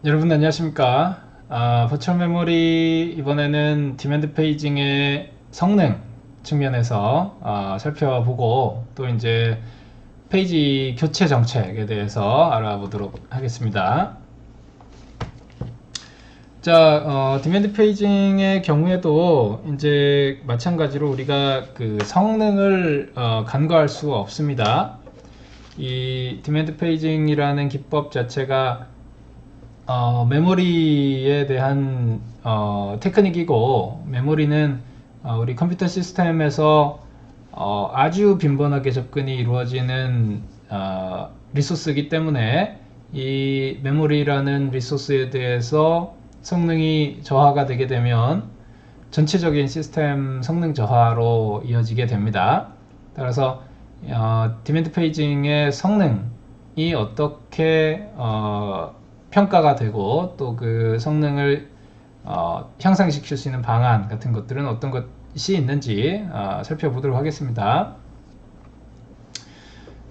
여러분 안녕하십니까? 버추얼 메모리 이번에는 디맨드 페이징의 성능 측면에서 살펴보고 또 이제 페이지 교체 정책에 대해서 알아보도록 하겠습니다. 자, 디맨드 페이징의 경우에도 이제 마찬가지로 우리가 그 성능을 간과할 수가 없습니다. 이 디맨드 페이징이라는 기법 자체가 메모리에 대한 테크닉이고, 메모리는 우리 컴퓨터 시스템에서 아주 빈번하게 접근이 이루어지는 리소스이기 때문에 이 메모리라는 리소스에 대해서 성능이 저하가 되게 되면 전체적인 시스템 성능 저하로 이어지게 됩니다. 따라서 디맨드 페이징의 성능이 어떻게 평가가 되고 또 그 성능을 향상시킬 수 있는 방안 같은 것들은 어떤 것이 있는지 살펴보도록 하겠습니다.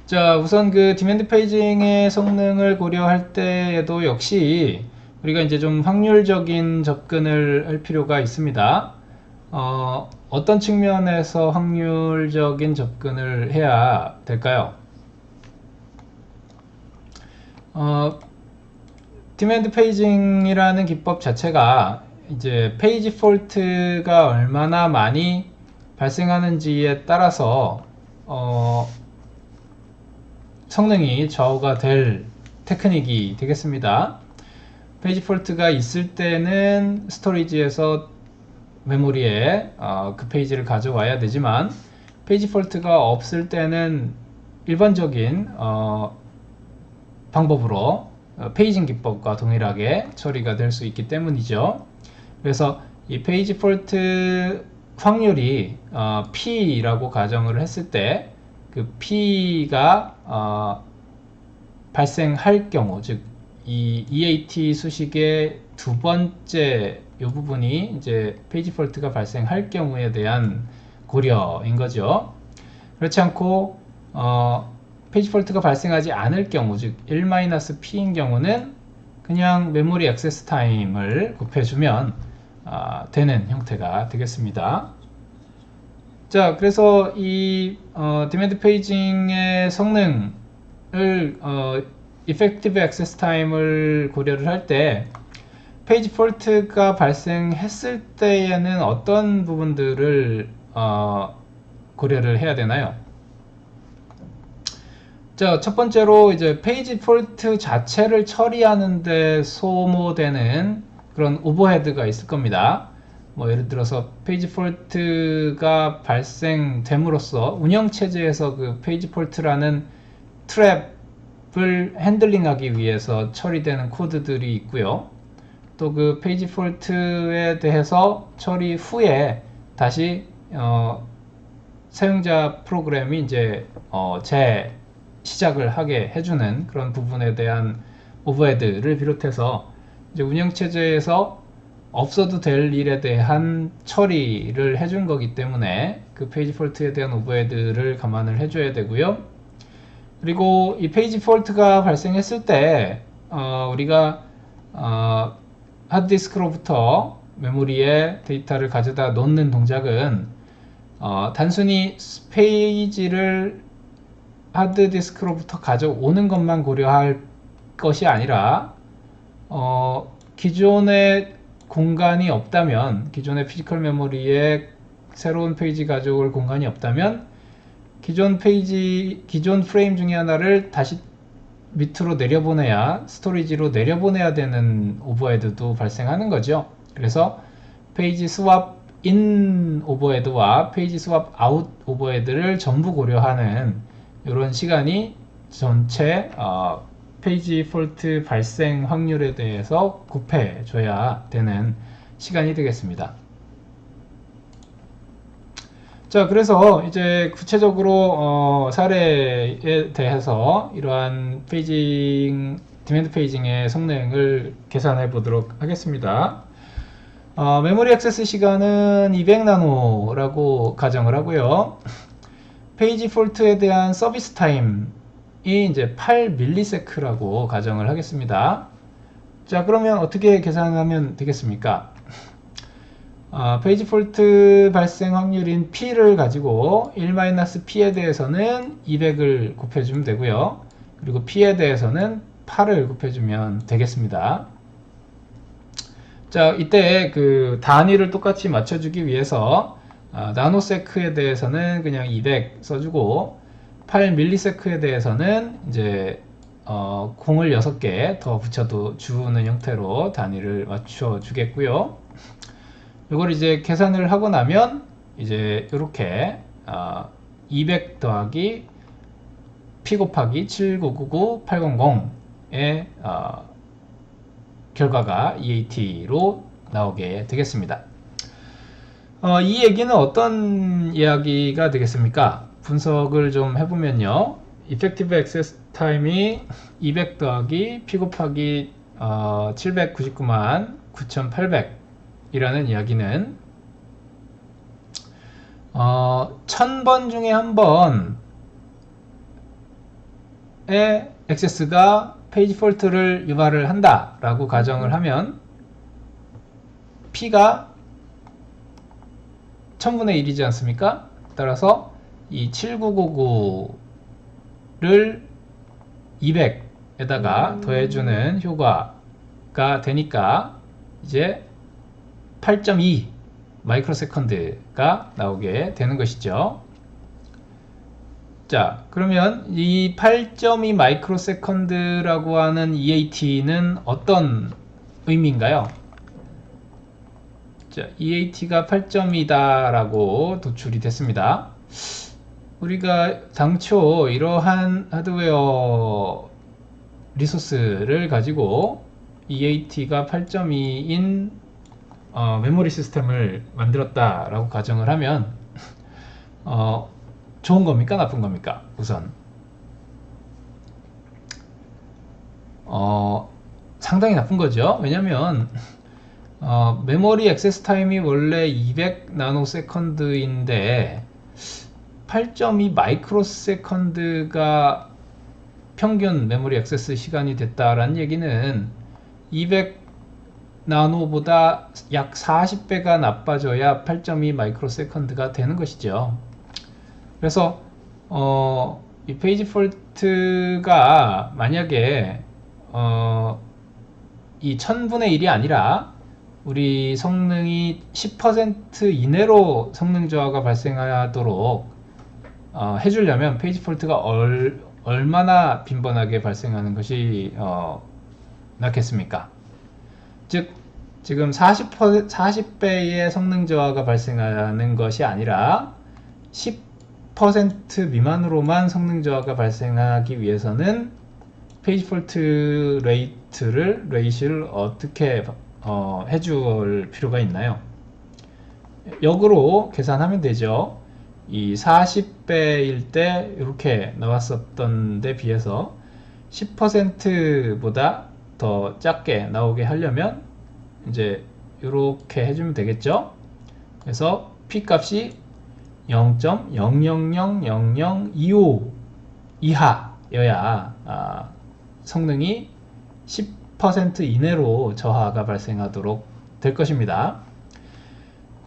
자, 우선 그 디맨드 페이징의 성능을 고려할 때에도 역시 우리가 이제 좀 확률적인 접근을 할 필요가 있습니다. 어떤 측면에서 확률적인 접근을 해야 될까요? 디맨드 페이징이라는 기법 자체가 이제 페이지 폴트가 얼마나 많이 발생하는지에 따라서 성능이 좌우가 될 테크닉이 되겠습니다. 페이지 폴트가 있을 때는 스토리지에서 메모리에 그 페이지를 가져와야 되지만, 페이지 폴트가 없을 때는 일반적인 방법으로 페이징 기법과 동일하게 처리가 될 수 있기 때문이죠. 그래서 이 페이지 폴트 확률이 P라고 가정을 했을 때 그 P가 발생할 경우, 즉 이 EAT 수식의 두 번째 이 부분이 이제 페이지 폴트가 발생할 경우에 대한 고려인 거죠. 그렇지 않고 페이지 폴트가 발생하지 않을 경우, 즉 1-P인 경우는 그냥 메모리 액세스 타임을 곱해주면 되는 형태가 되겠습니다. 자, 그래서 이 디맨드 페이징의 성능을 Effective Access Time을 고려를 할 때 페이지 폴트가 발생했을 때에는 어떤 부분들을 고려를 해야 되나요? 자, 첫 번째로 이제 페이지 폴트 자체를 처리하는데 소모되는 그런 오버헤드가 있을 겁니다. 뭐 예를 들어서 페이지 폴트가 발생됨으로써 운영체제에서 그 페이지 폴트라는 트랩을 핸들링하기 위해서 처리되는 코드들이 있고요. 또 그 페이지 폴트에 대해서 처리 후에 다시 사용자 프로그램이 이제 시작을 하게 해주는 그런 부분에 대한 오버헤드를 비롯해서 이제 운영체제에서 없어도 될 일에 대한 처리를 해준 거기 때문에 그 페이지 폴트에 대한 오버헤드를 감안을 해줘야 되고요. 그리고 이 페이지 폴트가 발생했을 때 우리가 하드디스크로부터 메모리에 데이터를 가져다 놓는 동작은 단순히 페이지를 하드디스크로부터 가져오는 것만 고려할 것이 아니라 기존의 공간이 없다면, 기존의 피지컬 메모리에 새로운 페이지 가져올 공간이 없다면 기존 프레임 중에 하나를 다시 밑으로 내려보내야, 스토리지로 내려보내야 되는 오버헤드도 발생하는 거죠. 그래서 페이지 스왑 인 오버헤드와 페이지 스왑 아웃 오버헤드를 전부 고려하는 이런 시간이 전체 페이지 폴트 발생 확률에 대해서 곱해줘야 되는 시간이 되겠습니다. 자, 그래서 이제 구체적으로 사례에 대해서 이러한 디맨드 페이징의 성능을 계산해 보도록 하겠습니다. 메모리 액세스 시간은 200나노라고 가정을 하고요. 페이지 폴트에 대한 서비스 타임이 이제 8ms라고 가정을 하겠습니다. 자, 그러면 어떻게 계산하면 되겠습니까? 페이지 폴트 발생 확률인 P를 가지고 1-P에 대해서는 200을 곱해주면 되고요. 그리고 P에 대해서는 8을 곱해주면 되겠습니다. 자, 이때 그 단위를 똑같이 맞춰주기 위해서 나노세크에 대해서는 그냥 200 써주고 8ms에 대해서는 이제 공을 6개 더 붙여도 주는 형태로 단위를 맞춰 주겠고요. 이걸 이제 계산을 하고 나면 이제 이렇게 200 더하기 P 곱하기 7999800의 결과가 EAT로 나오게 되겠습니다. 이 얘기는 어떤 이야기가 되겠습니까? 분석을 좀 해보면요. Effective Access Time이 200 더하기 P 곱하기 799만 9800 이라는 이야기는 1000번 중에 한 번의 액세스가 페이지 폴트를 유발을 한다 라고 가정을 하면 P가 1000분의 1이지 않습니까? 따라서 이 7999를 200에다가 더해주는 효과가 되니까 이제 8.2 마이크로세컨드가 나오게 되는 것이죠. 자, 그러면 이 8.2 마이크로세컨드라고 하는 EAT는 어떤 의미인가요? 자, EAT가 8.2다 라고 도출이 됐습니다. 우리가 당초 이러한 하드웨어 리소스를 가지고 EAT가 8.2인 메모리 시스템을 만들었다 라고 가정을 하면 좋은 겁니까? 나쁜 겁니까? 우선 상당히 나쁜 거죠. 왜냐면 메모리 액세스 타임이 원래 200 나노세컨드인데 8.2 마이크로세컨드가 평균 메모리 액세스 시간이 됐다라는 얘기는 200 나노보다 약 40배가 나빠져야 8.2 마이크로세컨드가 되는 것이죠. 그래서 이 페이지 폴트가 만약에 이 1000분의 1이 아니라 우리 성능이 10% 이내로 성능 저하가 발생하도록 해주려면 페이지 폴트가 얼마나 빈번하게 발생하는 것이 낫겠습니까? 즉 지금 40배의 성능 저하가 발생하는 것이 아니라 10% 미만으로만 성능 저하가 발생하기 위해서는 페이지 폴트 레이시를 어떻게 해줄 필요가 있나요? 역으로 계산하면 되죠. 이 40배일 때 이렇게 나왔었던 데 비해서 10%보다 더 작게 나오게 하려면 이제 이렇게 해주면 되겠죠. 그래서 P 값이 0.000025 이하여야 성능이 10% 이내로 저하가 발생하도록 될 것입니다.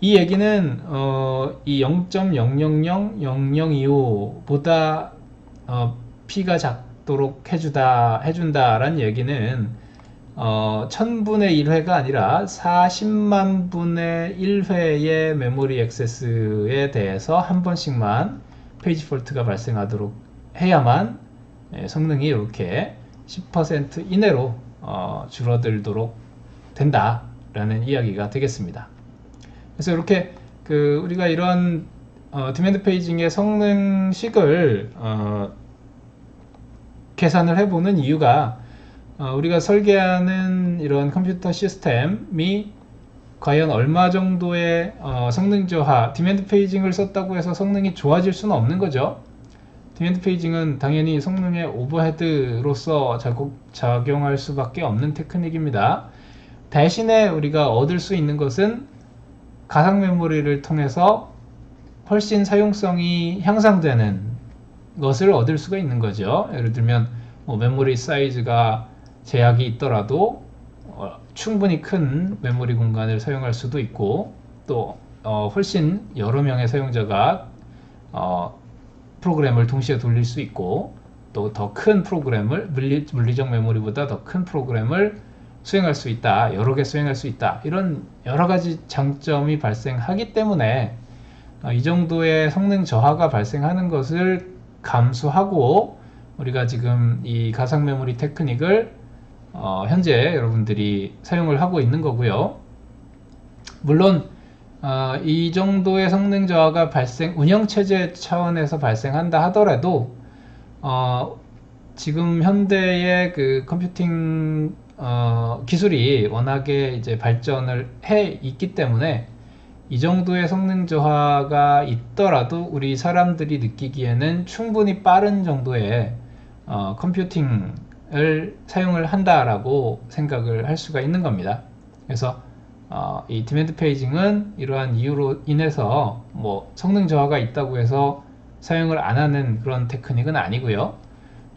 이 얘기는 이 0.000025보다 P가 작도록 해준다라는 얘기는 1000분의 1회가 아니라 40만 분의 1회의 메모리 액세스에 대해서 한 번씩만 페이지 폴트가 발생하도록 해야만 성능이 이렇게 10% 이내로 줄어들도록 된다라는 이야기가 되겠습니다. 그래서 이렇게 우리가 이런 디맨드 페이징의 성능식을 계산을 해보는 이유가 우리가 설계하는 이런 컴퓨터 시스템이 과연 얼마 정도의 성능 저하, 디맨드 페이징을 썼다고 해서 성능이 좋아질 수는 없는 거죠. 디맨드 페이징은 당연히 성능의 오버헤드로서 작용할 수밖에 없는 테크닉입니다. 대신에 우리가 얻을 수 있는 것은 가상 메모리를 통해서 훨씬 사용성이 향상되는 것을 얻을 수가 있는 거죠. 예를 들면 메모리 사이즈가 제약이 있더라도 충분히 큰 메모리 공간을 사용할 수도 있고, 또 훨씬 여러 명의 사용자가 프로그램을 동시에 돌릴 수 있고, 또 더 큰 프로그램을 물리적 메모리보다 더 큰 프로그램을 수행할 수 있다, 여러 개 수행할 수 있다, 이런 여러 가지 장점이 발생하기 때문에 이 정도의 성능 저하가 발생하는 것을 감수하고 우리가 지금 이 가상 메모리 테크닉을 현재 여러분들이 사용을 하고 있는 거고요. 물론 이 정도의 성능 저하가 운영체제 차원에서 발생한다 하더라도 지금 현대의 그 컴퓨팅 기술이 워낙에 이제 발전을 해 있기 때문에 이 정도의 성능 저하가 있더라도 우리 사람들이 느끼기에는 충분히 빠른 정도의 컴퓨팅을 사용을 한다라고 생각을 할 수가 있는 겁니다. 그래서 이 디맨드 페이징은 이러한 이유로 인해서 뭐 성능 저하가 있다고 해서 사용을 안 하는 그런 테크닉은 아니고요.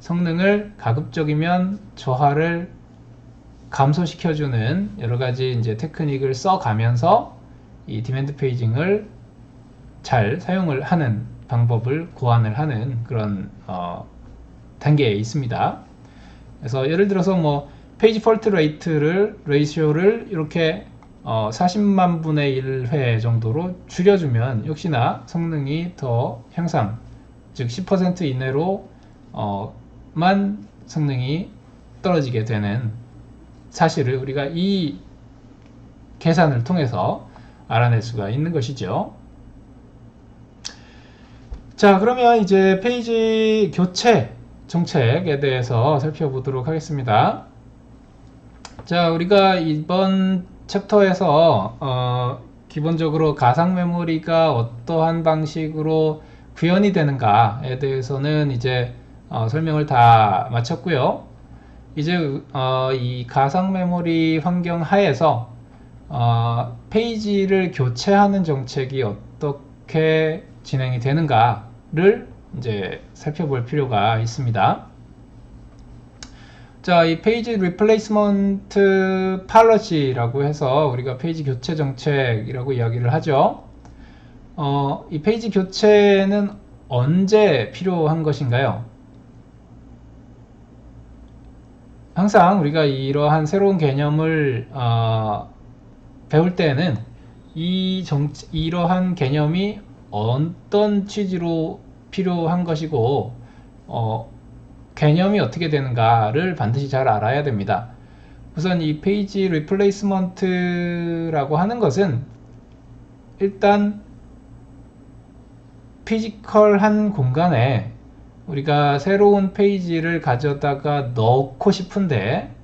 성능을 가급적이면 저하를 감소시켜주는 여러 가지 이제 테크닉을 써가면서 이 디맨드 페이징을 잘 사용을 하는 방법을 고안을 하는 그런 단계에 있습니다. 그래서 예를 들어서 뭐 페이지 폴트 레이시오를 이렇게 40만 분의 1회 정도로 줄여주면 역시나 성능이 더 향상, 즉 10% 이내로 만 성능이 떨어지게 되는 사실을 우리가 이 계산을 통해서 알아낼 수가 있는 것이죠. 자, 그러면 이제 페이지 교체 정책에 대해서 살펴보도록 하겠습니다. 자, 우리가 이번 챕터에서 기본적으로 가상 메모리가 어떠한 방식으로 구현이 되는가에 대해서는 이제 설명을 다 마쳤고요. 이제 이 가상 메모리 환경 하에서 페이지를 교체하는 정책이 어떻게 진행이 되는가를 이제 살펴볼 필요가 있습니다. 자, 이 페이지 리플레이스먼트 팔러시라고 해서 우리가 페이지 교체 정책이라고 이야기를 하죠. 이 페이지 교체는 언제 필요한 것인가요? 항상 우리가 이러한 새로운 개념을 배울 때는 이러한 개념이 어떤 취지로 필요한 것이고 개념이 어떻게 되는가를 반드시 잘 알아야 됩니다. 우선 이 페이지 리플레이스먼트라고 하는 것은 일단 피지컬한 공간에 우리가 새로운 페이지를 가져다가 넣고 싶은데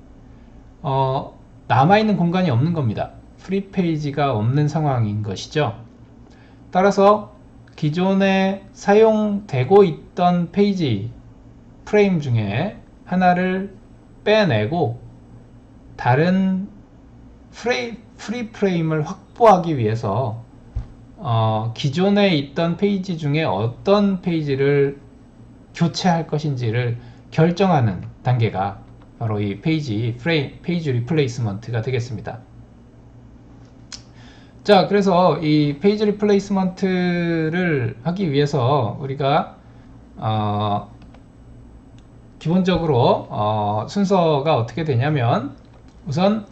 남아있는 공간이 없는 겁니다. 프리 페이지가 없는 상황인 것이죠. 따라서 기존에 사용되고 있던 페이지 프레임 중에 하나를 빼내고 다른 프리 프레임을 확보하기 위해서 기존에 있던 페이지 중에 어떤 페이지를 교체할 것인지를 결정하는 단계가 바로 이 페이지 리플레이스먼트가 되겠습니다. 자, 그래서 이 페이지 리플레이스먼트를 하기 위해서 우리가 기본적으로 순서가 어떻게 되냐면 우선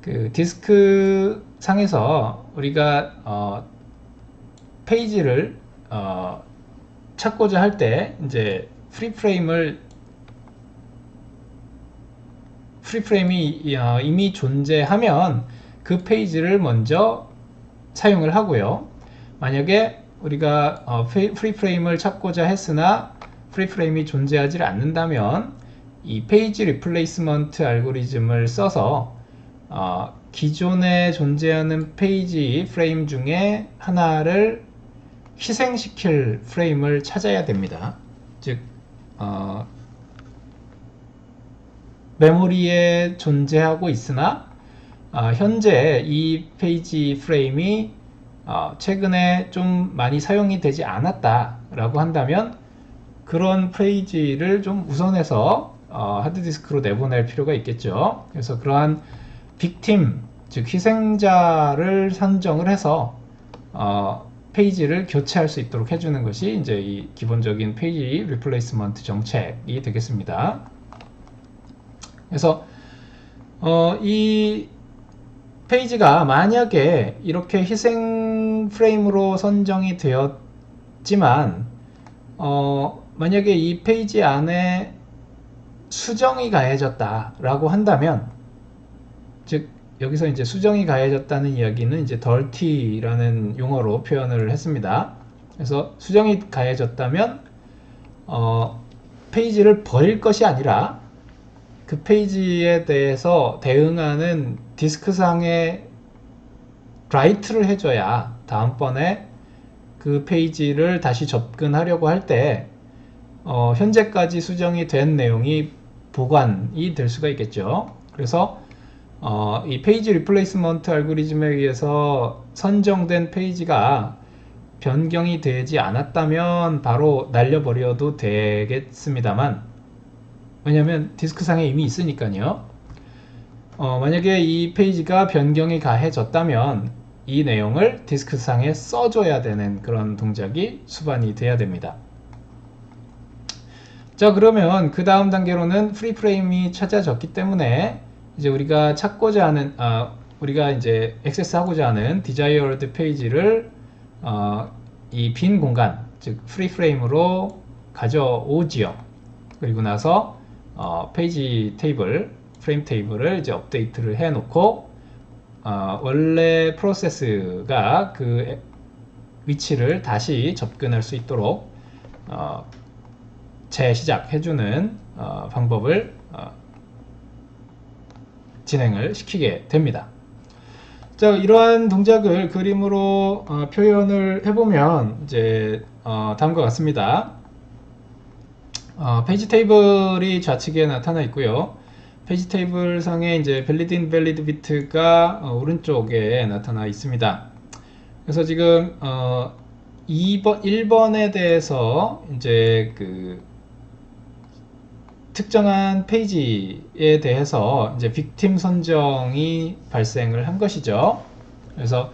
그 디스크 상에서 우리가 페이지를 찾고자 할 때 이제 프리프레임이 이미 존재하면 그 페이지를 먼저 사용을 하고요. 만약에 우리가 프리프레임을 찾고자 했으나 프리프레임이 존재하지 않는다면 이 페이지 리플레이스먼트 알고리즘을 써서 기존에 존재하는 페이지 프레임 중에 하나를 희생시킬 프레임을 찾아야 됩니다. 즉 메모리에 존재하고 있으나 현재 이 페이지 프레임이 최근에 좀 많이 사용이 되지 않았다 라고 한다면 그런 페이지를 좀 우선해서 하드디스크로 내보낼 필요가 있겠죠. 그래서 그러한 빅팀, 즉 희생자를 선정을 해서 페이지를 교체할 수 있도록 해주는 것이 이제 이 기본적인 페이지 리플레이스먼트 정책이 되겠습니다. 그래서 이 페이지가 만약에 이렇게 희생 프레임으로 선정이 되었지만 만약에 이 페이지 안에 수정이 가해졌다라고 한다면, 즉 여기서 이제 수정이 가해졌다는 이야기는 이제 dirty라는 용어로 표현을 했습니다. 그래서 수정이 가해졌다면 페이지를 버릴 것이 아니라 그 페이지에 대해서 대응하는 디스크상에 라이트를 해줘야 다음번에 그 페이지를 다시 접근하려고 할 때 현재까지 수정이 된 내용이 보관이 될 수가 있겠죠. 그래서 이 페이지 리플레이스먼트 알고리즘에 의해서 선정된 페이지가 변경이 되지 않았다면 바로 날려버려도 되겠습니다만, 왜냐하면 디스크상에 이미 있으니까요. 만약에 이 페이지가 변경이 가해졌다면 이 내용을 디스크상에 써줘야 되는 그런 동작이 수반이 돼야 됩니다. 자, 그러면 그 다음 단계로는 프리프레임이 찾아졌기 때문에 이제 우리가 찾고자 하는 우리가 이제 액세스하고자 하는 desired 페이지를 이 빈 공간, 즉 프리프레임으로 가져오지요. 그리고 나서 페이지 테이블, 프레임 테이블을 이제 업데이트를 해 놓고 원래 프로세스가 그 위치를 다시 접근할 수 있도록 재시작해주는 방법을 진행을 시키게 됩니다. 자, 이러한 동작을 그림으로 표현을 해보면 이제 다음과 같습니다. 페이지 테이블이 좌측에 나타나 있고요. 페이지 테이블 상에 이제 valid invalid bit가 오른쪽에 나타나 있습니다. 그래서 지금 1번에 대해서 이제 그 특정한 페이지에 대해서 이제 빅팀 선정이 발생을 한 것이죠. 그래서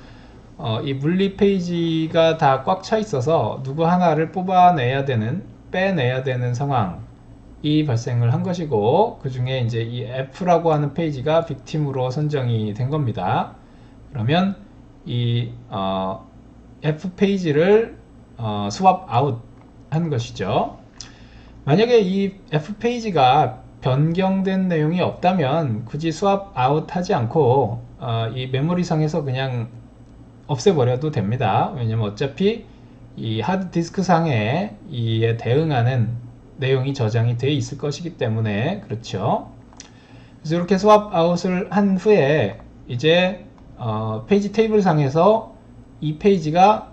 이 물리 페이지가 다 꽉 차 있어서 누구 하나를 빼내야 되는 상황이 발생을 한 것이고, 그 중에 이제 이 F라고 하는 페이지가 빅팀으로 선정이 된 겁니다. 그러면 이 F 페이지를 swap out 한 것이죠. 만약에 이 F 페이지가 변경된 내용이 없다면 굳이 swap out 하지 않고 이 메모리상에서 그냥 없애버려도 됩니다. 왜냐면 어차피 이 하드디스크 상에 이에 대응하는 내용이 저장이 되어 있을 것이기 때문에 그렇죠. 그래서 이렇게 swap out을 한 후에 이제 페이지 테이블 상에서 이 페이지가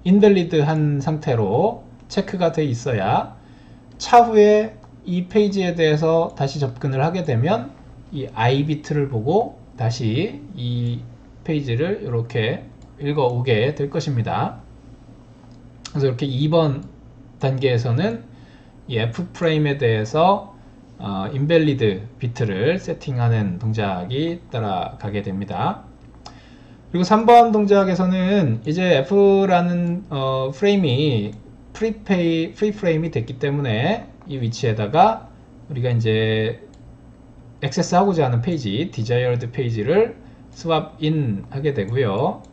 invalid 한 상태로 체크가 돼 있어야 차후에 이 페이지에 대해서 다시 접근을 하게 되면 이 I 비트를 보고 다시 이 페이지를 이렇게 읽어오게 될 것입니다. 그래서 이렇게 2번 단계에서는 이 F 프레임에 대해서 invalid 비트를 세팅하는 동작이 따라가게 됩니다. 그리고 3번 동작에서는 이제 F라는 프레임이 프리프레임이 됐기 때문에 이 위치에다가 우리가 이제 액세스하고자 하는 페이지, desired 페이지를 swap in 하게 되고요.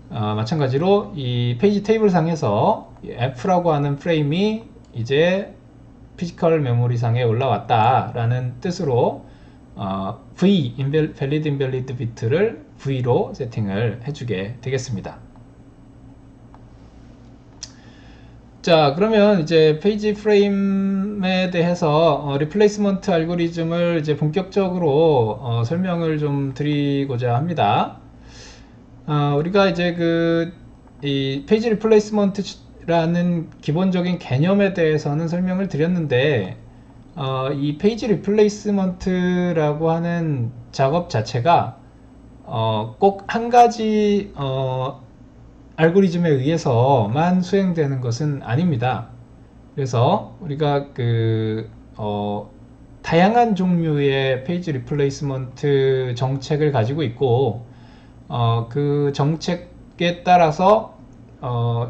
마찬가지로 이 페이지 테이블 상에서 F라고 하는 프레임이 이제 피지컬 메모리 상에 올라왔다라는 뜻으로 V, valid invalid bit를 V로 세팅을 해주게 되겠습니다. 자, 그러면 이제 페이지 프레임에 대해서 리플레이스먼트 알고리즘을 이제 본격적으로 설명을 좀 드리고자 합니다. 우리가 이제 이 페이지 리플레이스먼트라는 기본적인 개념에 대해서는 설명을 드렸는데, 이 페이지 리플레이스먼트라고 하는 작업 자체가 꼭 한 가지 알고리즘에 의해서만 수행되는 것은 아닙니다. 그래서 우리가 다양한 종류의 페이지 리플레이스먼트 정책을 가지고 있고 그 정책에 따라서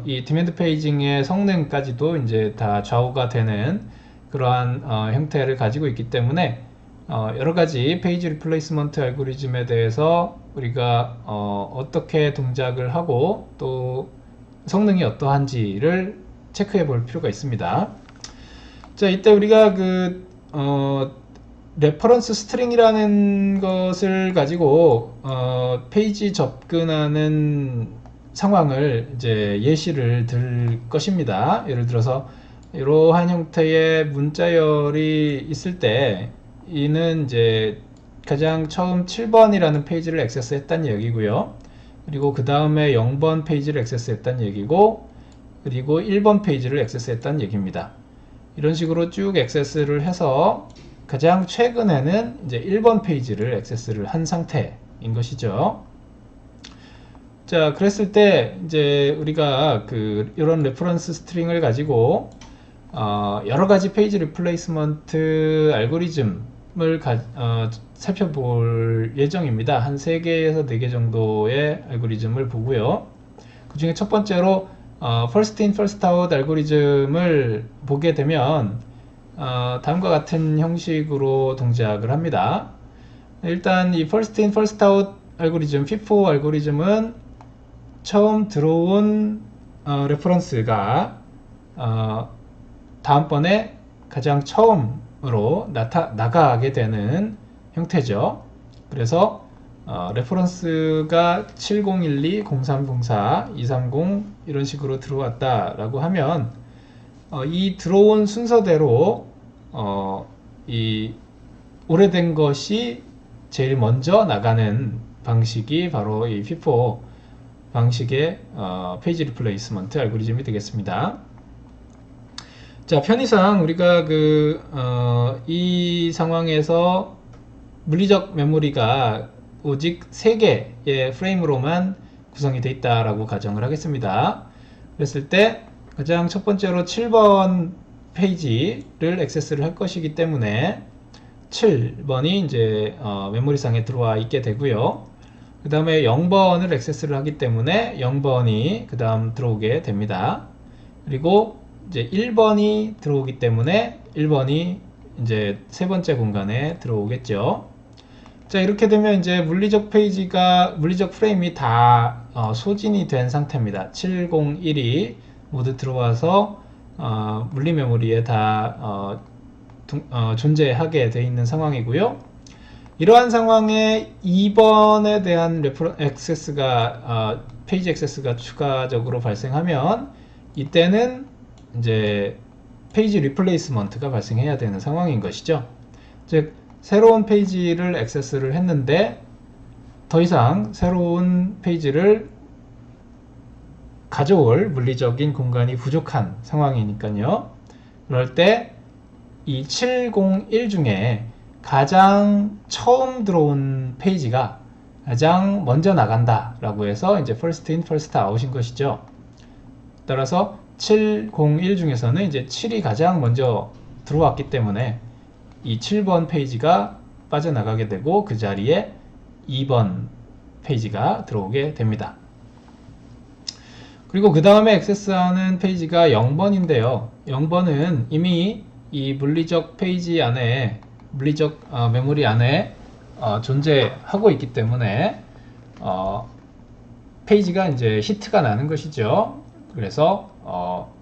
이 디맨드 페이징의 성능까지도 이제 다 좌우가 되는 그러한 형태를 가지고 있기 때문에 여러 가지 페이지 리플레이스먼트 알고리즘에 대해서 우리가 어떻게 동작을 하고 또 성능이 어떠한지를 체크해 볼 필요가 있습니다. 자, 이때 우리가 레퍼런스 스트링이라는 것을 가지고 페이지 접근하는 상황을 이제 예시를 들 것입니다. 예를 들어서 이러한 형태의 문자열이 있을 때 이는 이제 가장 처음 7번이라는 페이지를 액세스했다는 얘기고요. 그리고 그 다음에 0번 페이지를 액세스했다는 얘기고, 그리고 1번 페이지를 액세스했다는 얘기입니다. 이런 식으로 쭉 액세스를 해서 가장 최근에는 이제 1번 페이지를 액세스를 한 상태인 것이죠. 자, 그랬을 때 이제 우리가 이런 레퍼런스 스트링을 가지고 여러 가지 페이지 리플레이스먼트 알고리즘을 살펴볼 예정입니다. 한 3개에서 4개 정도의 알고리즘을 보고요. 그 중에 첫 번째로 First in, First out 알고리즘을 보게 되면 다음과 같은 형식으로 동작을 합니다. 일단 이 First in, First out 알고리즘, FIFO 알고리즘은 처음 들어온 레퍼런스가 다음번에 가장 처음으로 나가게 되는 형태죠. 그래서 레퍼런스가 7012, 0304, 230 이런 식으로 들어왔다라고 하면 이 들어온 순서대로 이 오래된 것이 제일 먼저 나가는 방식이 바로 이 FIFO 방식의 페이지 리플레이스먼트 알고리즘이 되겠습니다. 자, 편의상 우리가 이 상황에서 물리적 메모리가 오직 3개의 프레임으로만 구성이 되어 있다라고 가정을 하겠습니다. 그랬을 때 가장 첫 번째로 7번 페이지를 액세스를 할 것이기 때문에 7번이 이제 메모리상에 들어와 있게 되고요. 그 다음에 0번을 액세스를 하기 때문에 0번이 그 다음 들어오게 됩니다. 그리고 이제 1번이 들어오기 때문에 1번이 이제 세 번째 공간에 들어오겠죠. 자, 이렇게 되면 이제 물리적 프레임이 다 소진이 된 상태입니다. 701이 모두 들어와서 물리 메모리에 다 존재하게 되어 있는 상황이고요. 이러한 상황에 2번에 대한 페이지 액세스가 추가적으로 발생하면 이때는 이제 페이지 리플레이스먼트가 발생해야 되는 상황인 것이죠. 즉, 새로운 페이지를 액세스를 했는데 더 이상 새로운 페이지를 가져올 물리적인 공간이 부족한 상황이니까요. 그럴 때 이 701 중에 가장 처음 들어온 페이지가 가장 먼저 나간다 라고 해서 이제 first in, first out인 것이죠. 따라서 701 중에서는 이제 7이 가장 먼저 들어왔기 때문에 이 7번 페이지가 빠져나가게 되고 그 자리에 2번 페이지가 들어오게 됩니다. 그리고 그 다음에 액세스하는 페이지가 0번인데요. 0번은 이미 이 물리적 페이지 안에, 물리적 메모리 안에 존재하고 있기 때문에 페이지가 이제 히트가 나는 것이죠. 그래서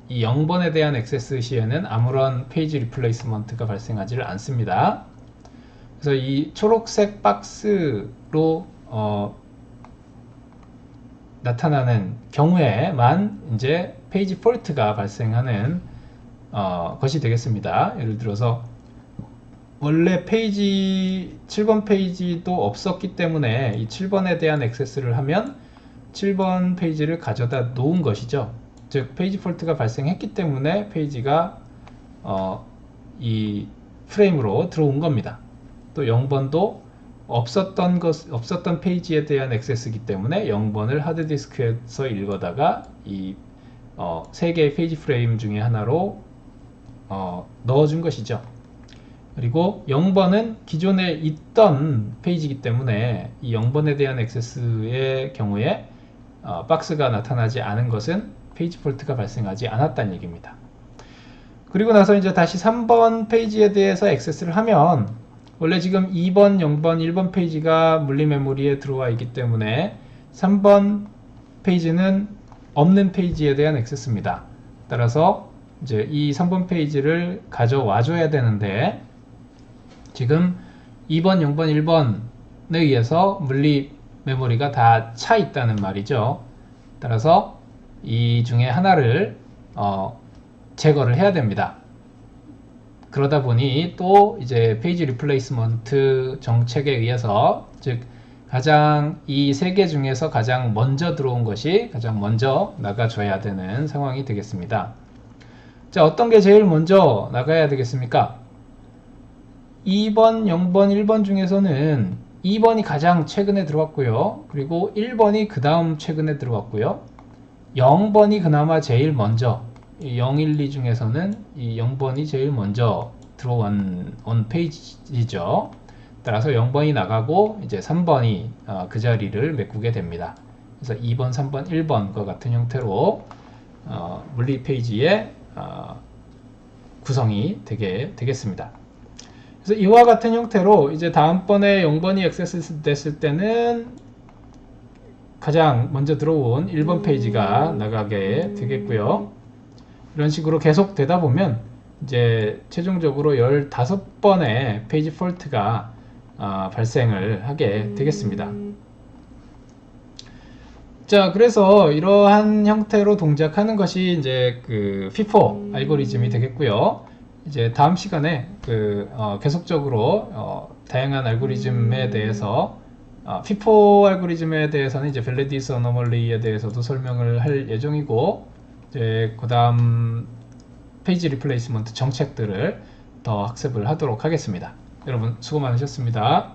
이 0번에 대한 액세스 시에는 아무런 페이지 리플레이스먼트가 발생하지 않습니다. 그래서 이 초록색 박스로 나타나는 경우에만 이제 페이지 폴트가 발생하는 것이 되겠습니다. 예를 들어서 원래 7번 페이지도 없었기 때문에 이 7번에 대한 액세스를 하면 7번 페이지를 가져다 놓은 것이죠. 즉 페이지 폴트가 발생했기 때문에 페이지가 이 프레임으로 들어온 겁니다. 또 0번도 없었던 페이지에 대한 액세스이기 때문에 0번을 하드디스크에서 읽어다가 이 3개의 페이지 프레임 중에 하나로 넣어준 것이죠. 그리고 0번은 기존에 있던 페이지이기 때문에 이 0번에 대한 액세스의 경우에 박스가 나타나지 않은 것은 페이지 폴트가 발생하지 않았다는 얘기입니다. 그리고 나서 이제 다시 3번 페이지에 대해서 액세스를 하면 원래 지금 2번, 0번, 1번 페이지가 물리 메모리에 들어와 있기 때문에 3번 페이지는 없는 페이지에 대한 액세스입니다. 따라서 이제 이 3번 페이지를 가져와 줘야 되는데 지금 2번, 0번, 1번에 의해서 물리 메모리가 다 차 있다는 말이죠. 따라서 이 중에 하나를 제거를 해야 됩니다. 그러다 보니 또 이제 페이지 리플레이스먼트 정책에 의해서 즉 가장 이 세 개 중에서 가장 먼저 들어온 것이 가장 먼저 나가줘야 되는 상황이 되겠습니다. 자, 어떤 게 제일 먼저 나가야 되겠습니까? 2번, 0번, 1번 중에서는 2번이 가장 최근에 들어왔고요. 그리고 1번이 그 다음 최근에 들어왔고요. 0번이 그나마 제일 먼저, 0, 1, 2 중에서는 이 0번이 제일 먼저 들어온 페이지죠. 따라서 0번이 나가고 이제 3번이 그 자리를 메꾸게 됩니다. 그래서 2번, 3번, 1번과 같은 형태로 물리 페이지의 구성이 되겠습니다. 그래서 이와 같은 형태로 이제 다음번에 0번이 액세스 됐을 때는 가장 먼저 들어온 1번 페이지가 나가게 되겠고요. 이런 식으로 계속 되다 보면 이제 최종적으로 15번의 페이지 폴트가 발생을 하게 되겠습니다. 자, 그래서 이러한 형태로 동작하는 것이 이제 그 FIFO 알고리즘이 되겠고요. 이제 다음 시간에 계속적으로 다양한 알고리즘에 대해서 FIFO 알고리즘에 대해서는 이제 Validus Anomaly에 대해서도 설명을 할 예정이고 이제 그 다음 페이지 리플레이스먼트 정책들을 더 학습을 하도록 하겠습니다. 여러분 수고 많으셨습니다.